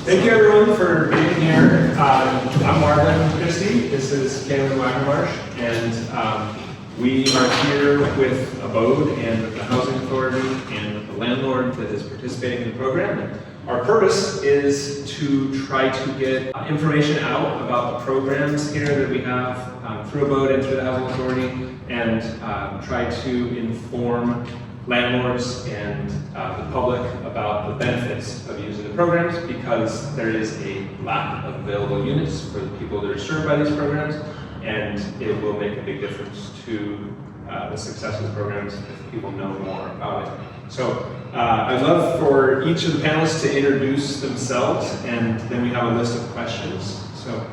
Thank you everyone for being here. I'm Marvin Christie, this is Cameron Wagnermarsh, and we are here with Abode and with the Housing Authority and with the Landlord that is participating in the program. And our purpose is to try to get information out about the programs here that we have through Abode and through the Housing Authority, and try to inform landlords and the public about the benefits of using the programs, because there is a lack of available units for the people that are served by these programs, and it will make a big difference to the success of the programs if people know more about it. So I'd love for each of the panelists to introduce themselves, and then we have a list of questions.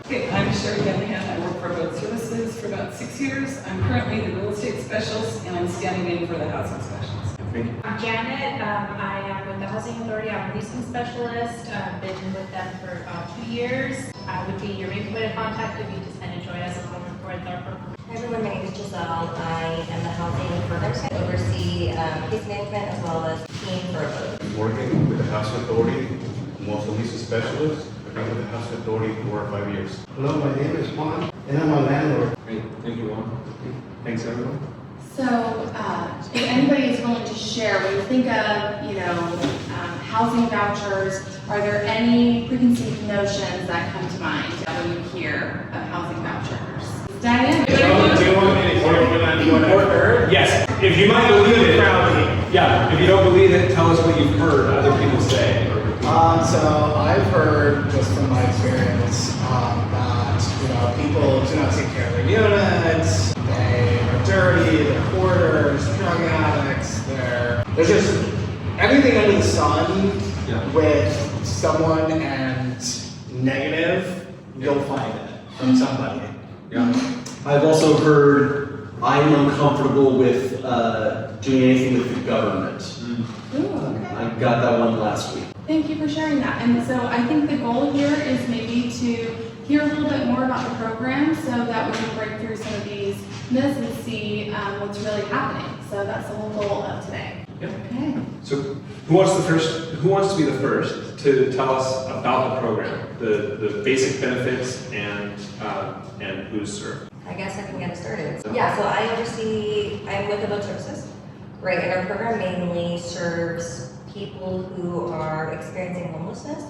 Okay, I'm Sherry Bellingham. I work for Abode Services for about 6 years. I'm currently the real estate specialist, and I'm standing in for the housing specialist. I'm Janet. I am with the Housing Authority. I'm a leasing specialist. I've been with them for about 2 years. I would be your main point of contact if you just kind of join us along with our program. Hi everyone, my name is Giselle. I am the housing programs head. I oversee case management as well as team for Abode. I'm working with the Housing Authority. I'm also a leasing specialist. I've been with the Housing Authority for 5 years. Hello, my name is Juan, and I'm a landlord. Great, thank you, Juan. Thanks, everyone. So, if anybody is willing to share, when you think of, housing vouchers, are there any preconceived notions that come to mind when you hear of housing vouchers? Diane? Do you want me to Yes, if you might believe it. Yeah, if you don't believe it, tell us what you've heard other people say. So I've heard just from my experience that people do not take care of their units. They are dirty. They're hoarders, drug addicts. There's just everything under the sun with someone and negative. You'll find it from somebody. Yeah. I've also heard I am uncomfortable with doing anything with the government. Ooh, okay. I got that one last week. Thank you for sharing that. And so I think the goal here is maybe to hear a little bit more about the program so that we can break through some of these myths and see what's really happening. So that's the whole goal of today. Yep. Okay. So who wants to be the first to tell us about the program, the basic benefits and who's served? I guess I can get it started. Yeah, so I'm with Abode Services, right? And our program mainly serves people who are experiencing homelessness,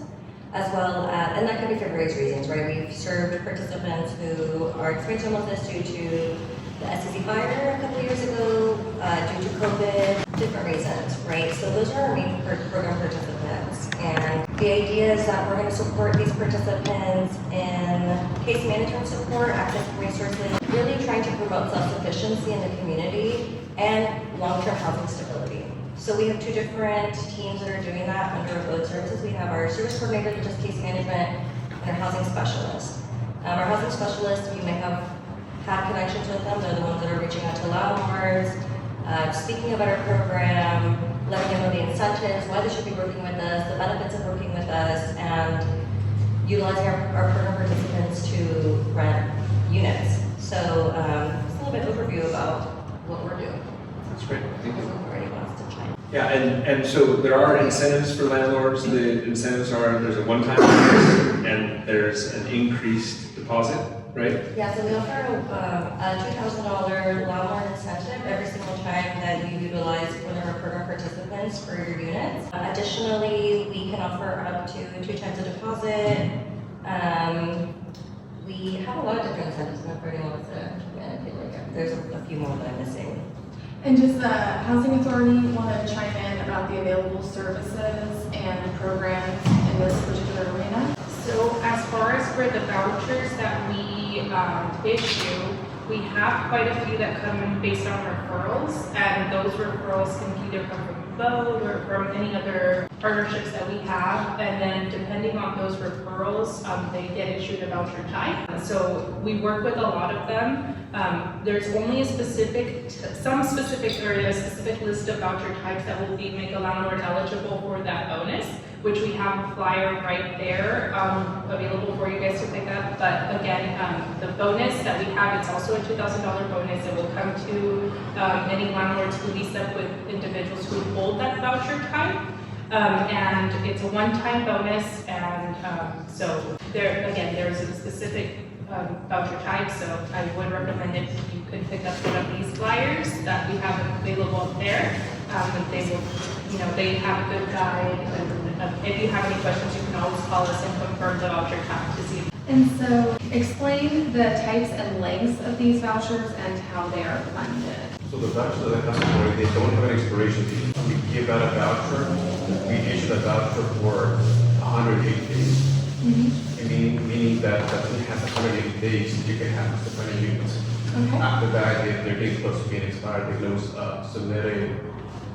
as well as, and that can be for various reasons, right? We've served participants who are experiencing homelessness due to the SEC fire a couple years ago, due to COVID, different reasons, right? So those are our main program participants. And the idea is that we're going to support these participants in case management support, access to resources, really trying to promote self-sufficiency in the community and long-term housing stability. So we have two different teams that are doing that under Abode Services. We have our service coordinator, which is case management, and our housing specialist. Our housing specialists, you may have had connections with them. They're the ones that are reaching out to landlords, speaking about our program, letting them know the incentives, why they should be working with us, the benefits of working with us, and utilizing our program participants to rent units. So just a little bit overview about what we're doing. That's great. Thank you. Already wants to chime in. Yeah, and so there are incentives for landlords. The incentives are there's a one-time bonus and there's an increased deposit, right? Yeah, so we offer a $2,000 landlord incentive every single time that you utilize one of our program participants for your units. Additionally, we can offer up to 2 times the deposit. We have a lot of different incentives, and if anyone wants to, there's a few more that I'm missing. And does the Housing Authority want to chime in about the available services and programs in this particular arena? So as far as for the vouchers that we issue, we have quite a few that come in based on referrals, and those referrals can either come from Abode or from any other partnerships that we have, and then depending on those referrals, they get issued a voucher type. So we work with a lot of them. There's only some specific areas, specific list of voucher types that will make a landlord eligible for that bonus, which we have a flyer right there available for you guys to pick up. But again, the bonus that we have, it's also a $2,000 bonus. It will come to any landlords who lease up with individuals who hold that voucher type. And it's a one-time bonus, and so there, again, there's a specific voucher type, so I would recommend if you could pick up one of these flyers that we have available there. And they will, you know, they have a good guide, and if you have any questions, you can always call us and confirm the voucher type to see. And so explain the types and lengths of these vouchers and how they are funded. So the vouchers that the housing authority, they don't have an expiration date. We give out a voucher, we issue the voucher for 180 days. Meaning that it has 180 days, you can have up to 20 units. Okay. After that, if their date's close to being expired, they lose, submit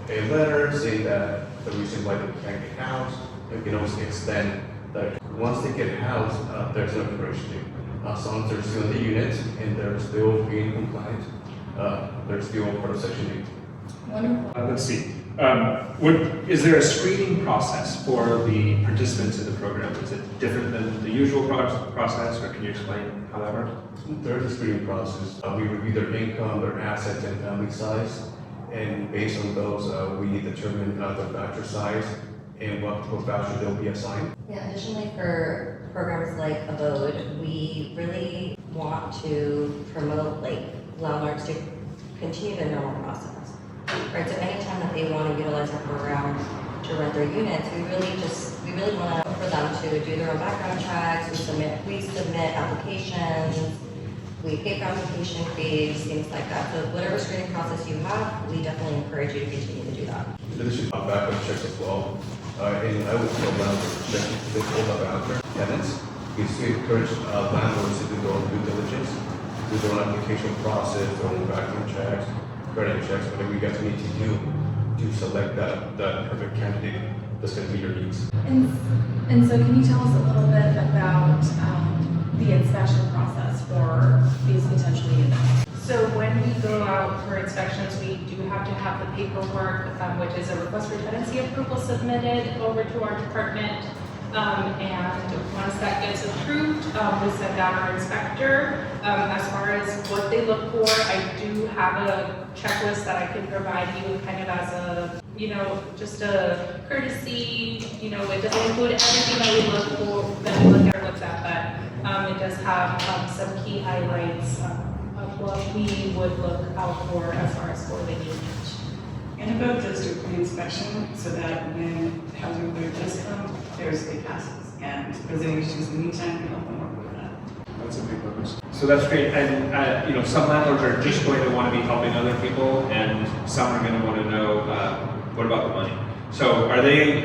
a letter saying that the reason why they can't get housed, they can always extend that. Once they get housed, there's no expiration date. As long as they're still in the unit and they're still being compliant, they're still part of Section 8. Wonderful. Let's see. Is there a screening process for the participants in the program? Is it different than the usual process, or can you explain how that works? There's a screening process. We review their income, their assets, and family size. And based on those, we determine the voucher size and what voucher they'll be assigned. Yeah, additionally for programs like Abode, we really want to promote landlords to continue the normal process. Right, so anytime that they want to utilize our program to rent their units, we really want for them to do their own background checks, we submit applications, we pay for application fees, things like that. So whatever screening process you have, we definitely encourage you to continue to do that. In addition to background checks as well, and I would tell landlords to check with all the voucher tenants. We still encourage landlords to do their own due diligence, do their own application process, their own background checks, credit checks, whatever you guys need to do to select that perfect candidate that's going to meet your needs. And so can you tell us a little bit about the inspection process for these potential units? So when we go out for inspections, we do have to have the paperwork, which is a request for tenancy approval submitted over to our department. And once that gets approved, we send out our inspector. As far as what they look for, I do have a checklist that I can provide you kind of as a, just a courtesy. It doesn't include everything that we look for, that we look at, but it does have some key highlights of what we would look out for as far as for the unit. And Abode does do a pre-inspection so that when the housing authority does come, there's a passes. And if there's any issues in the meantime, we help them work with that. That's a big bonus. So that's great. And some landlords are just going to want to be helping other people, and some are going to want to know what about the money. So are they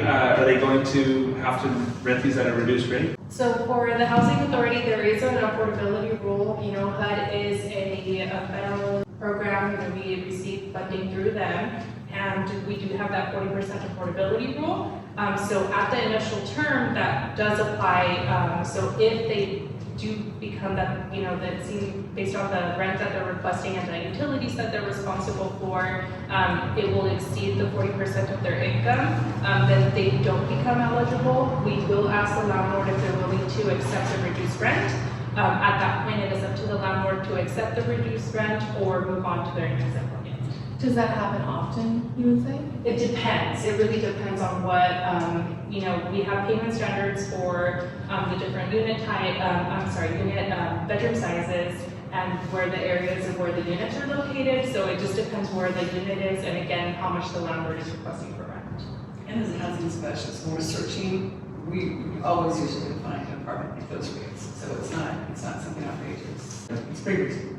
going to have to rent these at a reduced rate? So for the housing authority, there is an affordability rule. HUD is a federal program. We receive funding through them. And we do have that 40% affordability rule. So at the initial term, that does apply. So if they do become that, that seem based on the rent that they're requesting and the utilities that they're responsible for, it will exceed the 40% of their income, then they don't become eligible. We will ask the landlord if they're willing to accept the reduced rent. At that point, it is up to the landlord to accept the reduced rent or move on to their next employment. Does that happen often, you would say? It depends. It really depends on what, we have payment standards for the different unit type, bedroom sizes and where the areas of where the units are located. So it just depends where the unit is and again, how much the landlord is requesting for rent. And as a housing specialist, when we're searching, we always usually find an apartment at those rates. So it's not something outrageous. It's pretty reasonable.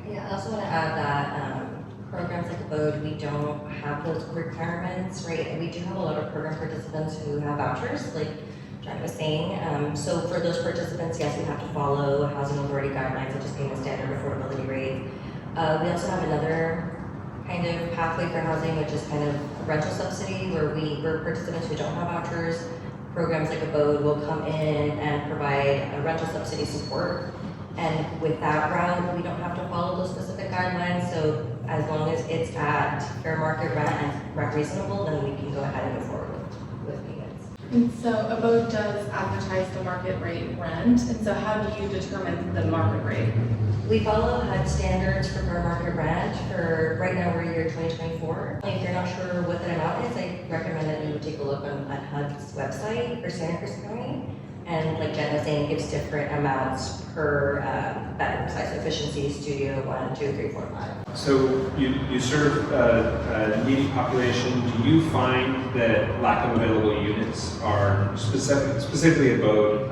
Yeah, I also want to add that programs like Abode, we don't have those requirements, right? And we do have a lot of program participants who have vouchers, like John was saying. So for those participants, yes, we have to follow housing authority guidelines, such as paying a standard affordability rate. We also have another kind of pathway for housing, which is kind of a rental subsidy, where participants who don't have vouchers, programs like Abode will come in and provide a rental subsidy support. And with that route, we don't have to follow those specific guidelines. So as long as it's at fair market rent and rent reasonable, then we can go ahead and move forward with payments. And so Abode does advertise the market rate rent, and so how do you determine the market rate? We follow HUD standards for fair market rent for, right now, we're year 2024. If you're not sure what that amount is, I recommend that you would take a look at HUD's website for Santa Cruz County. And like Jen was saying, it gives different amounts per bedroom size, so efficiency, studio, 1, 2, 3, 4, 5. So you serve a needy population. Do you find that lack of available units are specifically Abode,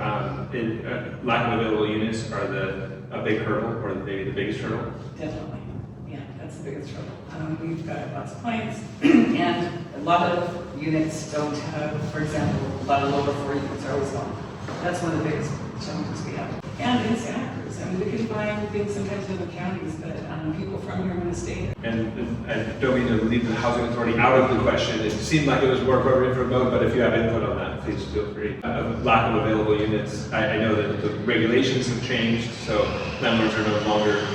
lack of available units are a big hurdle or maybe the biggest hurdle? Definitely, yeah, that's the biggest trouble. We've got lots of clients, and a lot of units don't have, for example, a lot of lower floor units are always gone. That's one of the biggest challenges we have. And in Santa Cruz, I mean, we can find things sometimes in other counties, but people from here want to stay. And I don't mean to leave the housing authority out of the question. It seemed like it was more appropriate for Abode, but if you have input on that, please feel free. Lack of available units. I know that the regulations have changed, so landlords are no longer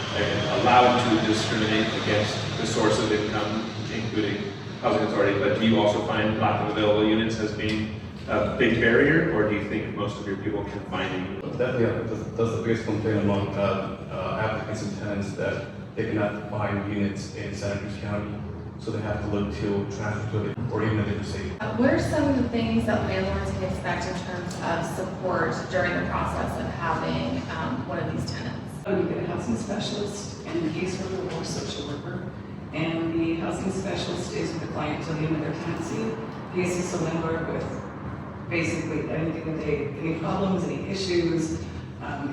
allowed to discriminate against the source of income, including housing authority. But do you also find lack of available units as being a big barrier, or do you think most of your people can find a unit? Definitely, that's the biggest complaint among applicants and tenants, that they cannot find units in Santa Cruz County, so they have to look to transfer to it or even a different city. What are some of the things that landlords can expect in terms of support during the process of having one of these tenants? You get a housing specialist and a caseworker or social worker, and the housing specialist stays with the client till the end of their tenancy. He assists the landlord with basically anything that any problems, any issues.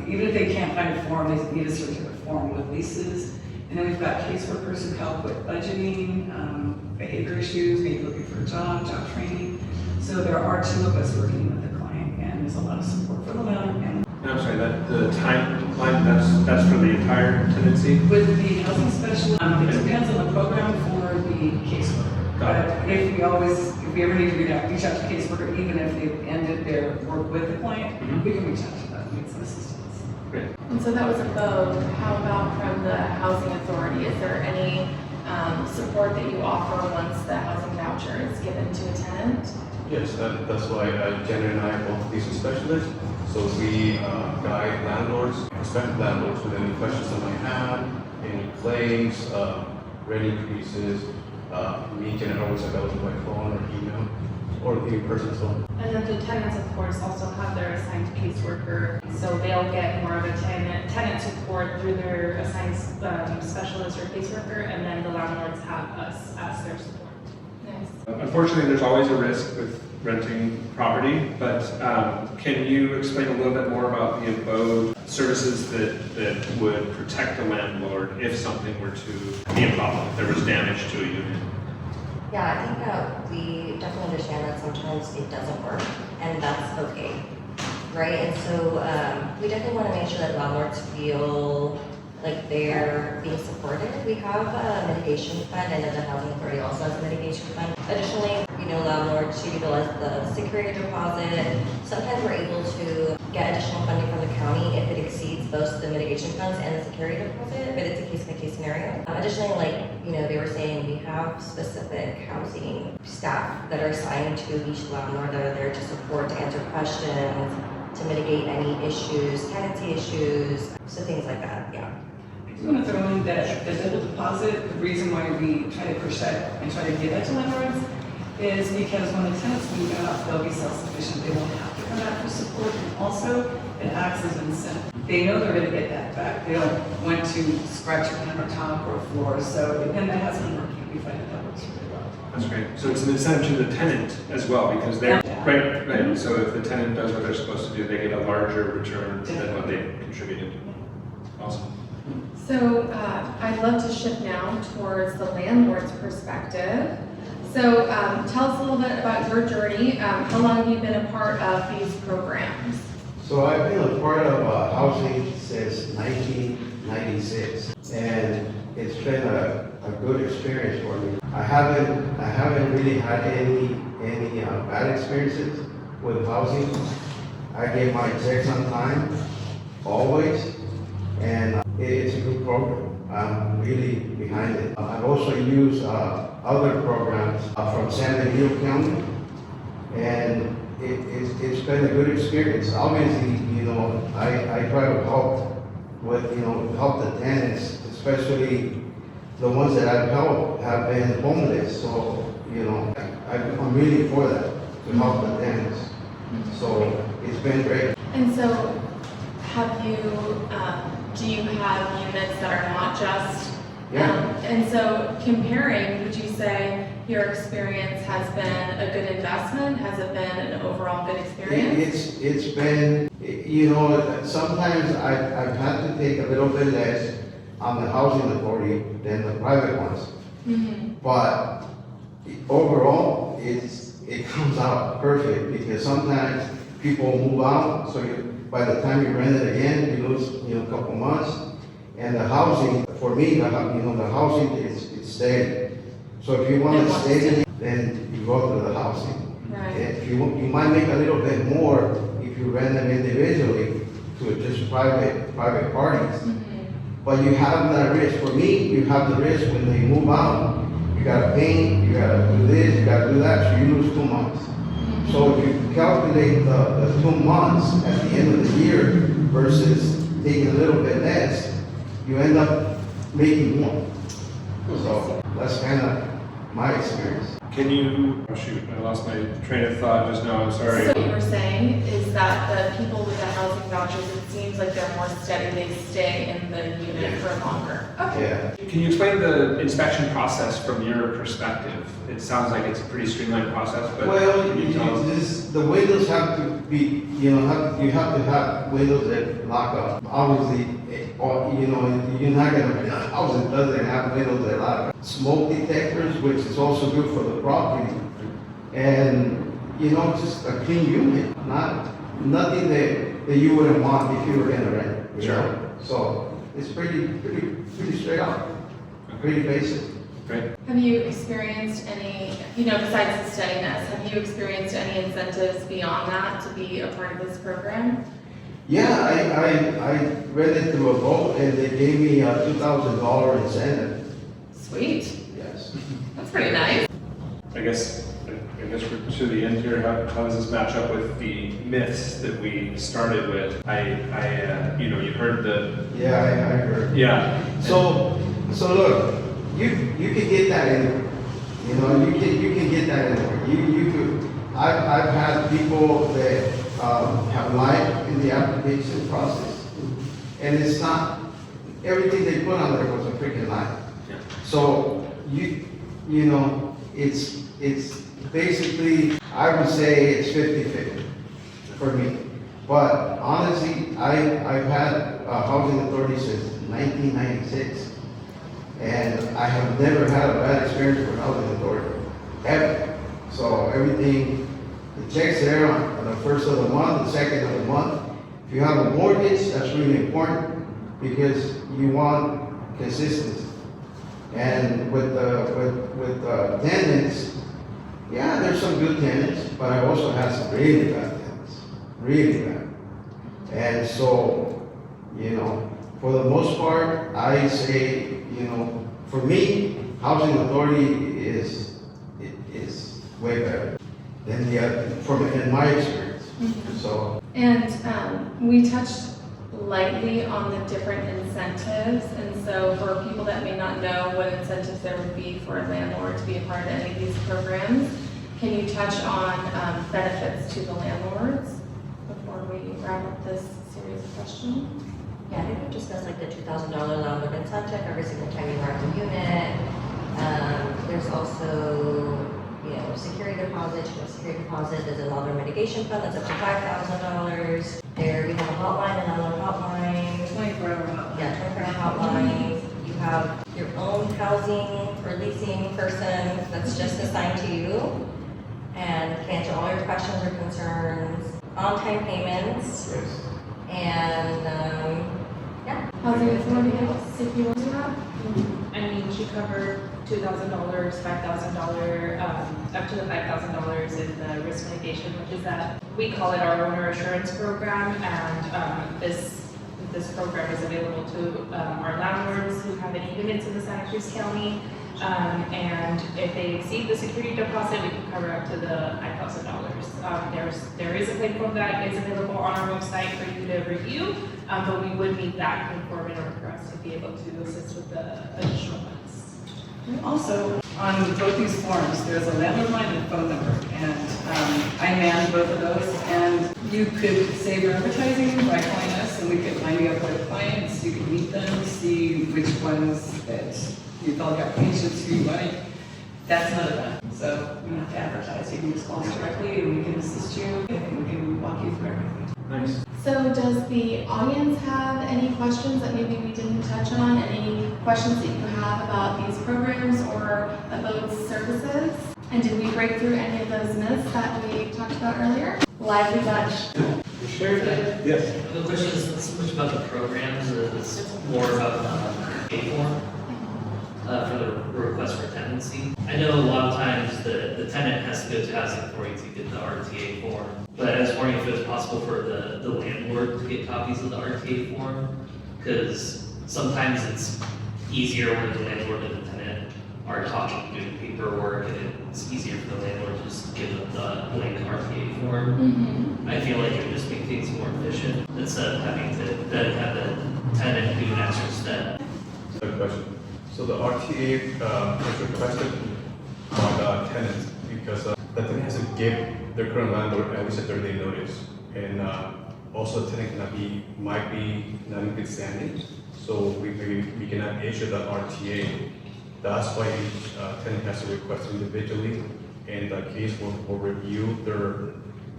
Even if they can't find a form, they need a certificate form with leases. And then we've got caseworkers who help with budgeting, behavior issues, maybe looking for a job training. So there are 2 of us working with the client, and there's a lot of support for the landlord. And I'm sorry, the timeline, that's for the entire tenancy? with the housing specialist, it depends on the program for the caseworker. Got But if we ever need to reach out to caseworker, even if they've ended their work with the client, we can reach out to them and get some assistance. Great. And so that was Abode. How about from the housing authority? Is there any support that you offer once the housing voucher is given to a tenant? Yes, that's why Jenna and I are both leasing specialists. So we guide landlords, prospective landlords with any questions they might have, any claims, rent increases. Me, Jenna, are always available by phone or email or in person as well. And then the tenants, of course, also have their assigned caseworker, so they'll get more of a tenant support through their assigned specialist or caseworker, and then the landlords have us as their support. Nice. Unfortunately, there's always a risk with renting property, but can you explain a little bit more about the Abode services that would protect the landlord if something were to be a problem, if there was damage to a unit? Yeah, I think that we definitely understand that sometimes it doesn't work, and that's okay, right? And so we definitely want to make sure that landlords feel like they're being supported. We have a mitigation fund, and then the housing authority also has a mitigation fund. Additionally, landlords utilize the security deposit. Sometimes we're able to get additional funding from the county if it exceeds both the mitigation funds and the security deposit, but it's a case-by-case scenario. Additionally, they were saying we have specific housing staff that are assigned to each landlord that are there to support, to answer questions, to mitigate any issues, tenancy issues, so things like that, yeah. I do want to throw in that the double deposit, the reason why we try to push that and try to give that to landlords is because when the tenants move out, they'll be self-sufficient. They won't have to come back for support. And also, it acts as an incentive. They know they're going to get that back. They don't want to scratch a countertop or a floor. So, and that has been working. We find that works really well. That's great. So it's an incentive to the tenant as well, because they're, right. So if the tenant does what they're supposed to do, they get a larger return than what they contributed. Awesome. So I'd love to shift now towards the landlord's perspective. So tell us a little bit about your journey. How long have you been a part of these programs? So I've been a part of housing since 1996, and it's been a good experience for me. I haven't really had any bad experiences with housing. I get my checks on time, always, and it's a good program. I'm really behind it. I've also used other programs from San Diego County, and it's been a good experience. Obviously, you know, I try to help with, you know, help the tenants, especially the ones that I've helped have been homeless. So, you know, I'm really for that, to help the tenants. So it's been great. And so, have you, do you have units that are not just? Yeah. And so, comparing, would you say your experience has been a good investment? Has it been an overall good experience? It's been, you know, sometimes I've had to take a little bit less on the housing authority than the private ones. Mm-hmm. But overall, it comes out perfect because sometimes people move out, so by the time you rent it again, you lose, you know, a couple months. And the housing, for me, the housing it's steady. So if you want to stay in it, then you go to the housing. Right. If you might make a little bit more if you rent them individually to just private parties. Mm-hmm. But you have that risk. For me, you have the risk when they move out. You gotta paint, you gotta do this, you gotta do that, so you lose 2 months. So if you calculate the 2 months at the end of the year versus taking a little bit less, you end up making more. So that's kind of my experience. Can you, oh shoot, I lost my train of thought just now, I'm sorry. So what you were saying is that the people with the housing vouchers, it seems like they're more steady, they stay in the unit for longer. Okay. Yeah. Can you explain the inspection process from your perspective? It sounds like it's a pretty streamlined process, but Well, can you tell us? the windows have to be, you know, you have to have windows that lock up. Obviously, or, you know, you're not gonna, a house that doesn't have windows that lock up. Smoke detectors, which is also good for the property. And, you know, just a clean unit, nothing that you wouldn't want if you were gonna rent. You Sure. know? So it's pretty straight up, pretty basic. Great. Have you experienced any, you know, besides the steadiness, have you experienced any incentives beyond that to be a part of this program? Yeah, I read it through Abode and they gave me a $2,000 incentive. Sweet, Yes. that's pretty nice. I guess we're to the end here. How does this match up with the myths that we started with? You know, you heard the, Yeah, I heard. yeah. So look, you can get that anywhere. You know, you can get that anywhere. You could. I've had people that have lied in the application process, and it's not everything they put on there was a freaking lie. Yeah. So you know, it's basically, I would say it's 50-50 for me. But honestly, I've had a housing authority since 1996, and I have never had a bad experience with housing authority, ever. So everything, the checks there on the first of the month, the second of the month. If you have a mortgage, that's really important because you want consistency. And with the tenants, yeah, there's some good tenants, but I also have some really bad tenants, really bad. And so, you know, for the most part, I say, you know, for me, housing authority is way better than the other, in my experience. So. And we touched lightly on the different incentives, and so for people that may not know what incentives there would be for a landlord to be a part of any of these programs, can you touch on benefits to the landlords before we wrap up this series of questions? Yeah, I think we've discussed like the $2,000 landlord incentive every single time you rent a unit. There's also, you know, security deposit. Security deposit is a landlord mitigation fund that's up to $5,000. There, we have a hotline, a landlord hotline. 24-hour hotline. Yeah, 24-hour hotline. You have your own housing or leasing person that's just assigned to you and can answer all your questions or concerns. On-time payments. Yes. And, yeah. Housing authority, if you want to that? I mean, she covered $2,000, $5,000, up to the $5,000 in the risk mitigation, which is that we call it our owner assurance program, and this program is available to our landlords who have any units in the Santa Cruz County. And if they exceed the security deposit, we can cover up to the $9,000. There is a claim form that is available on our website for you to review, but we would need that claim form in order for us to be able to assist with the additional funds. Also, on both these forms, there's a landlord line and a phone number, and I man both of those, and you could save your advertising by calling us, and we could line you up with clients, you could meet them, see which ones that you felt like applications who you like. That's none of that. So you don't have to advertise, you can just call us directly, and we can assist you, and we can walk you through everything. Nice. So does the audience have any questions that maybe we didn't touch on? Any questions that you have about these programs or Abode Services? And did we break through any of those myths that we talked about earlier? Lively bunch. Yes. The question is not so much about the programs, it's more about the pay form for the request for tenancy. I know a lot of times the tenant has to go to housing authority to get the RTA form, but I was wondering if it was possible for the landlord to get copies of the RTA form, because sometimes it's easier when the landlord and the tenant are talking, doing paperwork, and it's easier for the landlord to just give them the blank RTA form. I feel like it would just make things more efficient instead of having to then have the tenant do an extra step. Good question. So the RTA is requested by the tenant because the tenant has to give their current landlord at least a 30-day notice, and also the tenant might be not in good standing, so we cannot issue the RTA. That's why each tenant has to request individually, and the case will review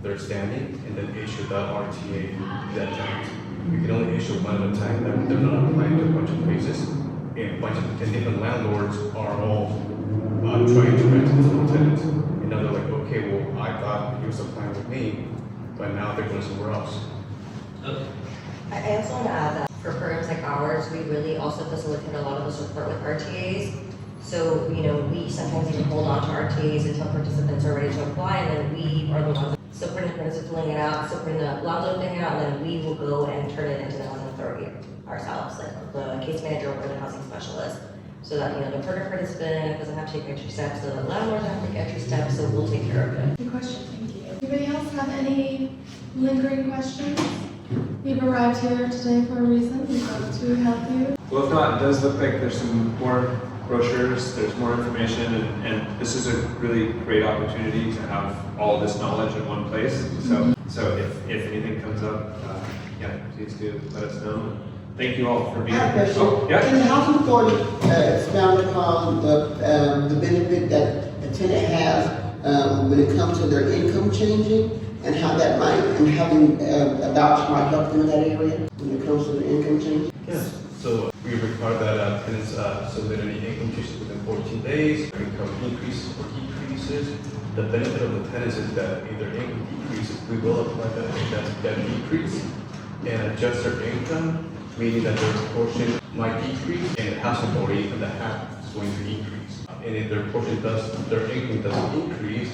their standing and then issue the RTA to that tenant. We can only issue one at a time, that they're not applying to a bunch of places. And a bunch of different landlords are all trying to rent it to the tenant. And now they're like, okay, well, I thought he was applying with me, but now they're going somewhere else. Okay. I also want to add that for programs like ours, we really also facilitate a lot of the support with RTAs. So, we sometimes even hold on to RTAs until participants are ready to apply, and then we are the ones still putting the participants filling it out, still putting the landlord filling it out, and then we will go and turn it into the housing authority ourselves, like the case manager or the housing specialist. So that, the program participant doesn't have to take extra steps, the landlord doesn't have to take extra steps, so we'll take care of it. Good question, thank you. Anybody else have any lingering questions? You've arrived here today for a reason, we hope to help you. Well, if not, it does look like there's some more brochures, there's more information, and this is a really great opportunity to have all this knowledge in one place. So if anything comes up, please do let us know. Thank you all for being here. Oh, yeah? Can the housing authority expound upon the benefit that the tenant has when it comes to their income changing, and how that might, and having a voucher might help them in that area when it comes to the income change? Yes. So we require that tenants submit any income changes within 14 days, income increases or decreases. The benefit of the tenants is that if their income decreases, we will apply that decrease and adjust their income, meaning that their portion might decrease and the house authority and the half is going to increase. And if their income doesn't increase,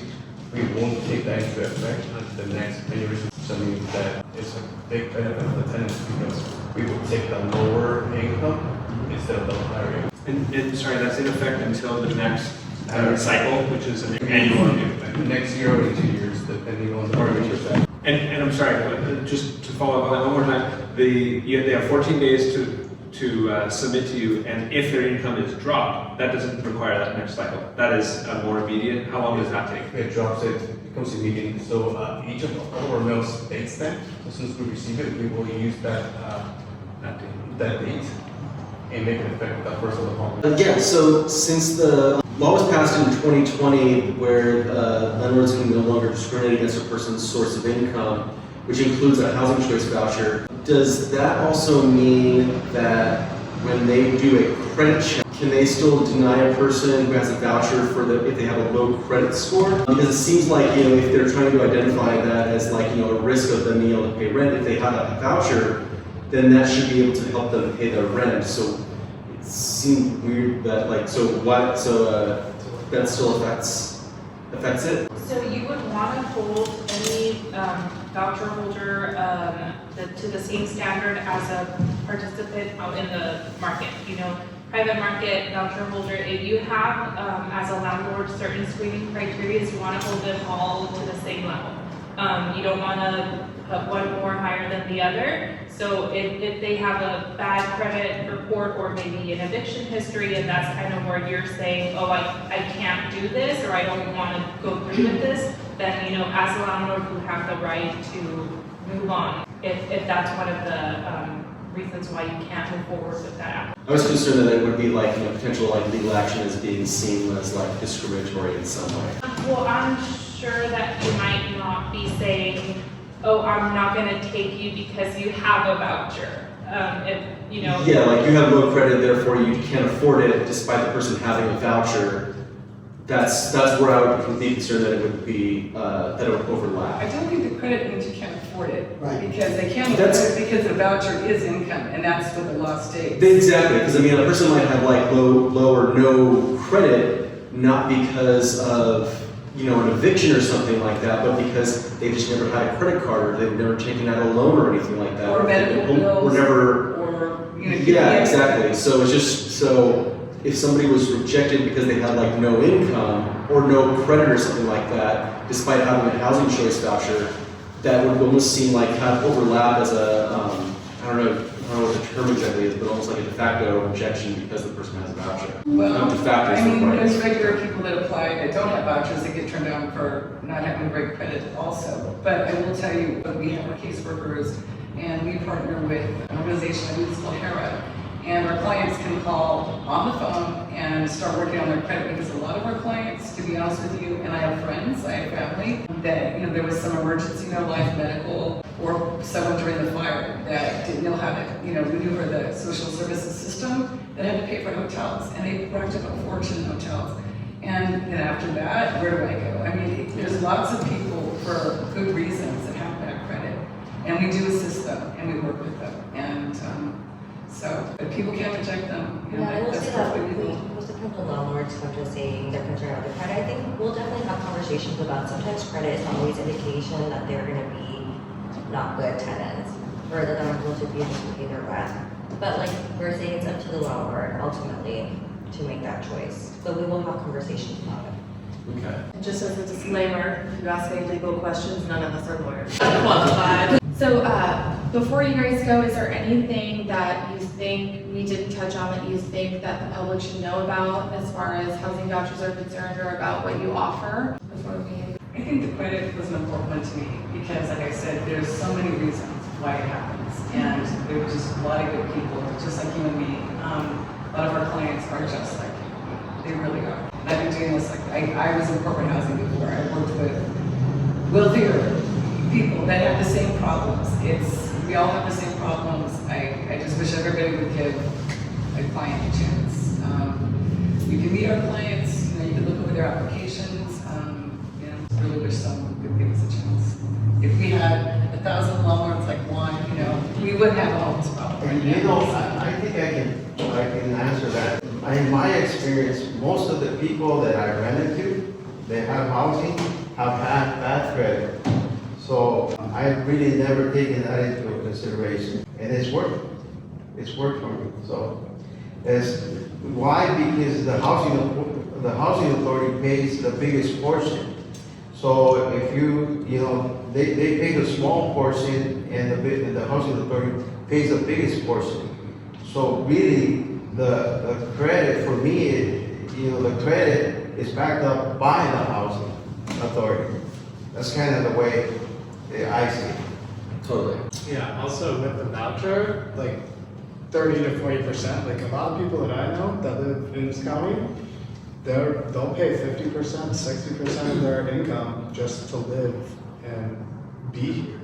we won't take that into effect until the next year. So I mean that it's a big benefit of the tenants because we will take the lower income instead of the higher income. And sorry, that's in effect until the next cycle, which is an annual review. The next year or 2 years, depending on the percent. And I'm sorry, just to follow up on that one more time, they have 14 days to submit to you, and if their income is dropped, that doesn't require that next cycle. That is more immediate. How long does that take? It drops, it becomes immediate. So each of our mails states that. As soon as we receive it, we will use that date and make it effective that first of the month. So since the law was passed in 2020, where landlords can no longer discriminate against a person's source of income, which includes a housing choice voucher, does that also mean that when they do a credit check, can they still deny a person who has a voucher if they have a low credit score? Because it seems like, if they're trying to identify that as a risk of them being able to pay rent, if they have a voucher, then that should be able to help them pay their rent. So it seemed weird that that still affects it? So you would want to hold any voucher holder to the same standard as a participant out in the market. private market voucher holder, if you have, as a landlord, certain screening criteria, you wanna hold them all to the same level. You don't wanna put one more higher than the other. So if they have a bad credit report or maybe an eviction history, and that's kind of where you're saying, oh, I can't do this, or I don't wanna go through with this, then, you know, as a landlord, you have the right to move on, if that's one of the, reasons why you can't move forward with that. I was concerned that it would be like, you know, potential like legal action as being seen as like discriminatory in some way. Well, I'm sure that you might not be saying, oh, I'm not gonna take you because you have a voucher. If, you know. Yeah, like you have low credit, therefore you can't afford it despite the person having a voucher. That's where I would be concerned that it would be, that it would overlap. I don't think the credit means you can't afford it. Right. Because they can't afford it because the voucher is income, and that's what the law states. Exactly, because I mean, a person might have like low or no credit, not because of, you know, an eviction or something like that, but because they just never had a credit card, or they've never taken out a loan or anything like that. Or medical bills. Or never. Or, you know. Yeah, exactly. So it's just, so if somebody was rejected because they had like no income or no credit or something like that, despite having a housing choice voucher, that would almost seem like kind of overlap as a, I don't know what the term exactly is, but almost like a de facto rejection because the person has a voucher. Well, Not de facto, I mean, right. there's regular people that apply that don't have vouchers that get turned down for not having great credit also. But I will tell you, we have our caseworkers, and we partner with an organization I believe it's called HERA. And our clients can call on the phone and start working on their credit, because a lot of our clients, to be honest with you, and I have friends, I have family, that, you know, there was some emergency in their life, medical, or someone during the fire that didn't know how to, you know, maneuver the social services system, that had to pay for hotels, and they racked up a fortune in hotels. And then after that, where do I go? I mean, there's lots of people for good reasons that have bad credit, and we do assist them, and we work with them, and so, but people can't reject them. You know, Yeah, I will that's say that perfectly legal. most of the landlords come to saying they're concerned about their credit. I think we'll definitely have conversations about sometimes credit is not always indication that they're gonna be not good tenants, or that they're not going to be able to pay their rent. But like we're saying, it's up to the landlord ultimately to make that choice. So we will have conversations about it. Okay. Just as a disclaimer, if you ask any legal questions, none of us are lawyers. Unqualified. So, before you guys go, is there anything that you think we didn't touch on that you think that the public should know about as far as housing vouchers are concerned, or about what you offer before we? I think the credit was an important one to me, because like I said, there's so many reasons why it happens. And there were just a lot of good people, just like you and me. A lot of our clients are just like you. They really are. And I've been doing this, like, I was in corporate housing before. I worked with wealthier people that have the same problems. We all have the same problems. I just wish everybody would give a client a chance. You can meet our clients, you know, you can look over their applications. You know, really wish someone would give us a chance. If we had 1,000 landlords like one, you know, we wouldn't have all this problem. And you know, I think I can answer that. In my experience, most of the people that I ran into, they have housing, have had bad credit. So I've really never taken that into consideration, and it's worked. It's worked for me. So, why? Because the housing authority pays the biggest portion. So if you know, they pay the small portion, and the housing authority pays the biggest portion. So really, the credit for me, you know, the credit is backed up by the housing authority. That's kind of the way I see it. Totally. Yeah, also with the voucher, like 30 to 40%, like a lot of people that I know that live in this county, they'll pay 50%, 60% of their income just to live and be here,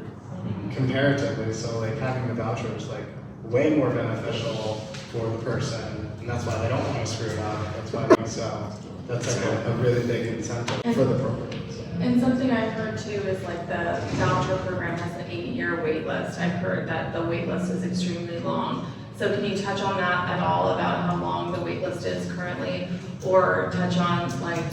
comparatively. So like having the voucher is like way more beneficial for the person, and that's why they don't want to screw it up. That's why they sell. That's like a really big incentive for the program. And something I've heard too is like the voucher program has an 8-year wait list. I've heard that the wait list is extremely long. So can you touch on that at all, about how long the wait list is currently? Or touch on, like,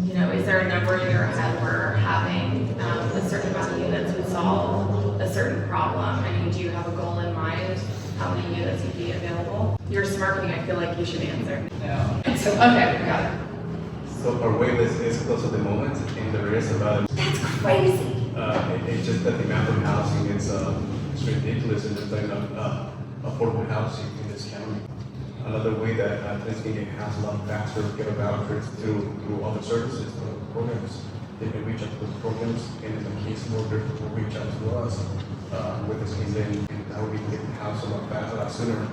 you know, is there a number in your head where having a certain amount of units would solve a certain problem? I mean, do you have a goal in mind? how many units would be available? You're smirking, I feel like you should answer. No. So, okay, got it. So our wait list is close at the moment, and there is about, That's crazy. it's just that the amount of housing is it's ridiculous, and there's not enough affordable housing in this county. Another way that tenants can get housed a lot faster, get a voucher through Abode Services, programs. They can reach out to those programs, and in the case mortgage will reach out to us with this case, and how we can get the house a lot faster, a lot sooner.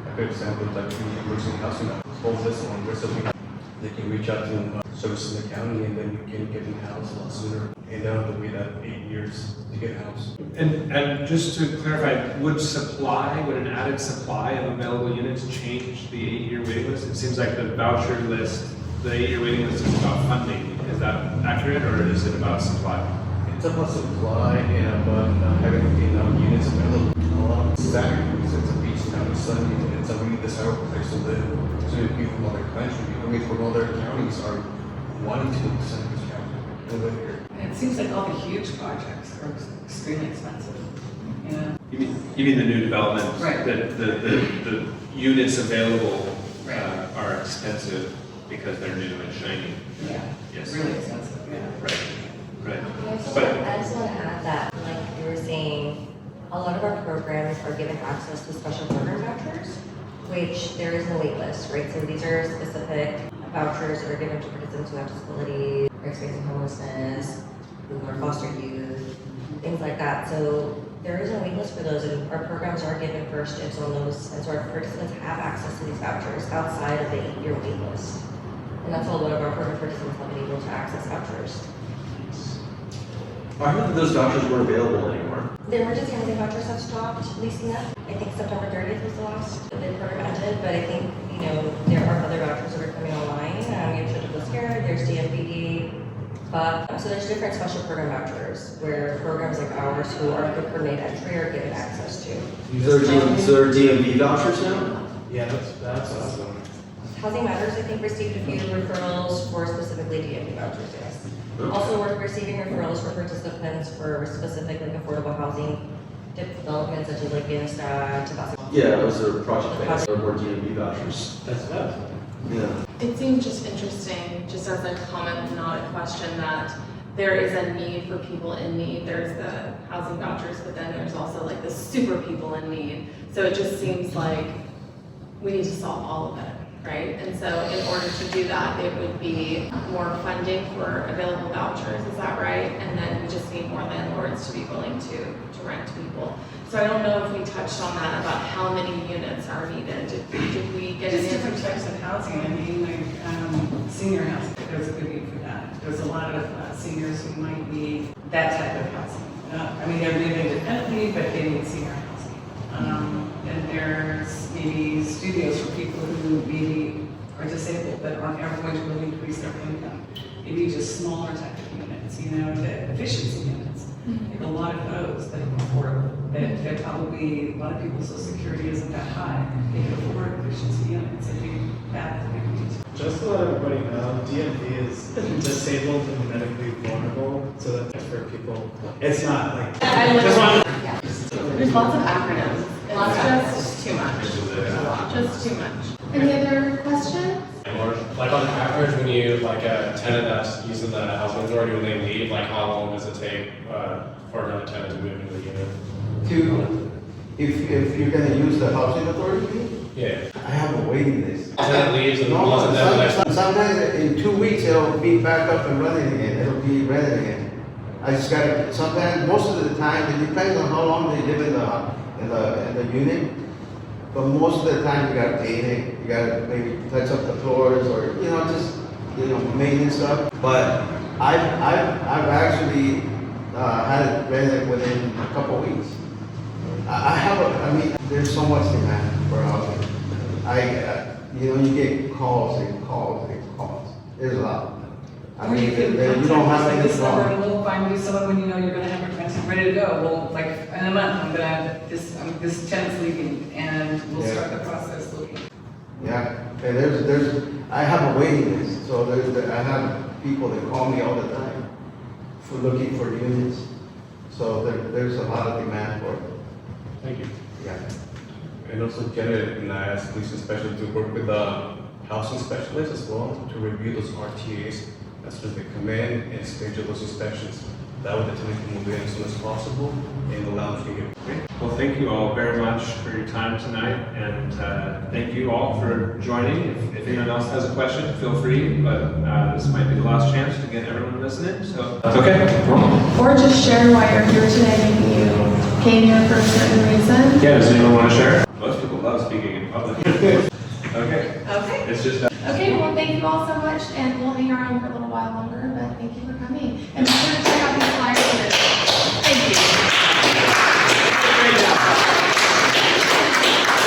A good example is like the emergency housing, hold this on, recently. They can reach out to services in the county, and then you can get the house a lot sooner, and they don't have to wait that 8 years to get a house. And just to clarify, would an added supply of available units change the 8-year waiting list? It seems like the voucher list, the 8-year waiting list is about funding. Is that accurate, or is it about supply? It's about supply and about having enough units available. A lot of Saturday, because it's a beach town, it's sunny, and it's a really desirable place to live. So many people from other countries, from other counties are wanting to send this county and live here. And it seems like all the huge projects are extremely expensive, you know? You mean the new developments? Right. The units available Right. are expensive because they're new and shiny. Yeah. Yes. Really expensive, yeah. Right. I just But want to add that, like you were saying, a lot of our programs are given access to special program vouchers, which there is no wait list, right? So these are specific vouchers that are given to participants who have disabilities, are experiencing homelessness, who are foster youth, things like that. So there is no wait list for those, and our programs are given first dibs on those, and so our participants have access to these vouchers outside of the 8-year wait list. And that's how a lot of our program participants have been able to access vouchers. I heard that those vouchers weren't available anymore. The emergency housing vouchers have stopped leasing up. I think September 30th was the last that the program ended, but I think, there are other vouchers that are coming online. We have Chittick-Liscar, there's DMPD, but, so there's different special program vouchers where programs like ours who are good for entry are given access to. So there are DMV vouchers now? Yeah, that's awesome. Housing Matters, I think, received a few referrals for specifically DMV vouchers, yes. Also, we're receiving referrals for participants for specific affordable housing developments such as like Vienna, Tabasco. Yeah, those are project-based, or more DMV vouchers. That's that. Yeah. It seems just interesting, just as a comment, not a question, that there is a need for people in need. There's the housing vouchers, but then there's also like the super people in need. So it just seems like we need to solve all of it, right? And so in order to do that, it would be more funding for available vouchers, is that right? And then we just need more landlords to be willing to rent to people. So I don't know if we touched on that about how many units are needed. Did we get Just an different answer? types of housing, I mean, like, senior housing, there's a good need for that. There's a lot of seniors who might need that type of housing. I mean, they're living independently, but they need senior housing. And there's maybe studios for people who maybe are disabled, but aren't ever going to really increase their income. Maybe just smaller type of units, the efficiency units. Like a lot of those that are affordable, that they're probably, a lot of people's social security isn't that high. They can afford efficiency units, I think that would be good. Just to let everybody know, DMV is disabled and medically vulnerable, so that's for people. It's not like, just want There's lots of acronyms. It's just too much. Just too much. Any other questions? Or like on average, when you like a tenant that's using the housing authority, when they leave, like how long does it take for another tenant to move into the unit? If you're gonna use the housing authority, Yeah. I have a waiting list. Tenant leaves and No, wasn't there the next. sometimes in 2 weeks, it'll be back up and running again, it'll be rented again. I just gotta, sometimes, most of the time, it depends on how long they live in the unit. But most of the time, you gotta paint it, you gotta maybe touch up the floors, or, just, maintenance stuff. But I've actually, had it rented within a couple of weeks. There's so much demand for housing. You get calls and calls and calls. There's a lot. Or you could you don't have contact any this number problem. and we'll find you someone when you know you're gonna have it rented, ready to go. Well, like in a month, I'm gonna have this tenant's leaving, and we'll Yeah. start the process looking. Yeah, and I have a waiting list, so I have people that call me all the time for looking for units. So there's a lot of demand for it. Thank you. Yeah. And also Janet and I as police inspectors to work with the housing specialists as well to review those RTAs as soon as they come in and schedule those inspections. That way the tenant can move in as soon as possible and the lounge can get. Great. Well, thank you all very much for your time tonight, and thank you all for joining. If anyone else has a question, feel free, but this might be the last chance to get everyone listening, so that's okay. Or just share why you're here today, maybe you came here for a certain reason. Yeah, does anyone want to share? Most people love speaking in public. Okay. Okay. It's just Okay, well, thank you all so much, and we'll hang around for a little while longer, but thank you for coming.